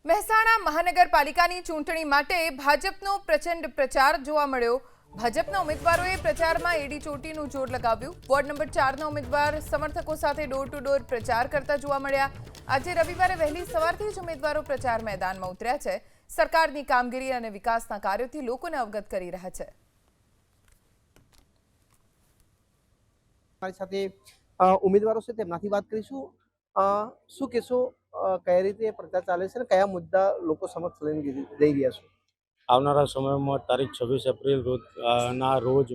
મહેસાણા મહાનગરપાલિકાની ચૂંટણી માટે ભાજપનો પ્રચંડ પ્રચાર જોવા મળ્યો। ભાજપના ઉમેદવારોએ પ્રચારમાં એડી ચોટીનું જોર લગાવ્યું। વોર્ડ નંબર 4ના ઉમેદવાર સમર્થકો સાથે ડોર ટુ ડોર પ્રચાર કરતા જોવા મળ્યા। આજે રવિવારે વહેલી સવારથી જ ઉમેદવારો પ્રચાર મેદાનમાં ઉતર્યા છે। સરકારની કામગીરી અને વિકાસના કાર્યોથી લોકોને અવગત કરી રહ્યા છે। મારી સાથે ઉમેદવારો છે તેમનાથી વાત કરીશું। શું કહેશો, કઈ રીતે પ્રચાર ચાલે છે અને કયા મુદ્દા લોકો સમક્ષ લઈને જઈ રહ્યા છો? આવનારા સમયમાં તારીખ 26 એપ્રિલ ના રોજ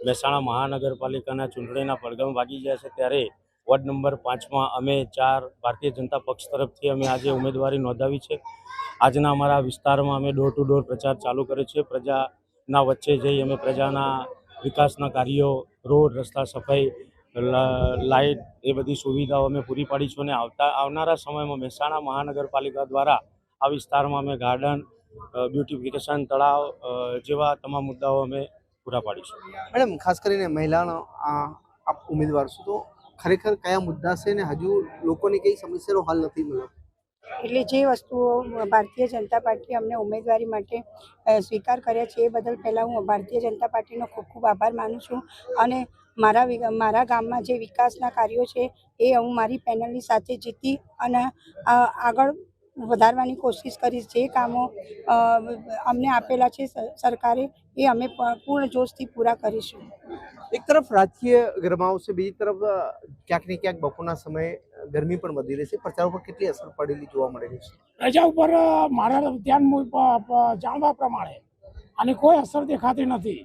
મહેસાણા મહાનગરપાલિકાના ચૂંટણીના પડઘમ વાગી ગયા છે, ત્યારે વોર્ડ નંબર 5માં અમે 4 ભારતીય જનતા પક્ષ તરફથી અમે આજે ઉમેદવારી નોંધાવી છે। આજના અમારા વિસ્તારમાં અમે ડોર ટુ ડોર પ્રચાર ચાલુ કર્યો છે। પ્રજાના વચ્ચે જઈ અમે પ્રજાના વિકાસના કાર્યો, રોડ રસ્તા, સફાઈ, લાઇટ એ બધી સુવિધાઓ અમે પૂરી પાડીશું અને આવનારા સમયમાં મહેસાણા મહાનગરપાલિકા દ્વારા આ વિસ્તારમાં અમે ગાર્ડન, બ્યુટિફિકેશન, તળાવ જેવા તમામ મુદ્દાઓ અમે પૂરા પાડીશું। મેડમ, ખાસ કરીને મહિલાનો આપ ઉમેદવાર છો, તો ખરેખર કયા મુદ્દા છે ને હજુ લોકોની કઈ સમસ્યાનો હલ નથી મળ્યો? એટલે જે વસ્તુઓ ભારતીય જનતા પાર્ટી અમને ઉમેદવારી માટે સ્વીકાર કર્યા છે એ બદલ પહેલાં હું ભારતીય જનતા પાર્ટીનો ખૂબ ખૂબ આભાર માનું છું અને મારા ગામમાં જે વિકાસના કાર્યો છે એ હું મારી પેનલની સાથે જીતી અને આગળ વધારવાની કોશિશ કરીશ। જે કામો અમને આપેલા છે સરકારે એ અમે પૂર્ણ જોશથી પૂરા કરીશું। એક તરફ રાજકીય ગરમાવો છે, બીજી તરફ ક્યાંક ને ક્યાંક બપોરના સમયે ગરમી પણ વધી રહી છે। પ્રચાર ઉપર કેટલી અસર પડેલી જોવા મળી રહી છે? પ્રજા ઉપર મારા ધ્યાન જાણવા પ્રમાણે આની કોઈ અસર દેખાતી નથી।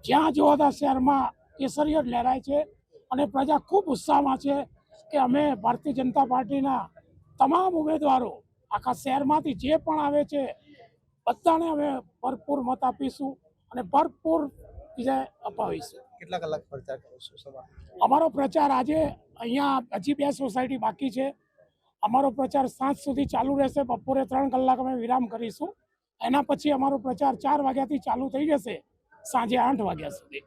જ્યાં જોવા ત્યાં શહેરમાં કેસરીઓ જ લહેરાય છે અને પ્રજા ખૂબ ઉત્સાહમાં છે કે અમે ભારતીય જનતા પાર્ટીના તમામ ઉમેદવારો આખા શહેરમાંથી જે પણ આવે છે બધાને અમે ભરપૂર મત આપીશું અને ભરપૂર વિજય અપાવીશું। કેટલા કલાક પ્રચાર કરો છો સવારે? અમારો પ્રચાર આજે અહીંયા હજી 2 સોસાયટી બાકી છે। અમારો પ્રચાર સાંજ સુધી ચાલુ રહેશે। બપોરે 3 કલાક અમે વિરામ કરીશું। એના પછી અમારો પ્રચાર 4 વાગ્યાથી ચાલુ થઈ જશે, સાંજે 8 વાગ્યા સુધી।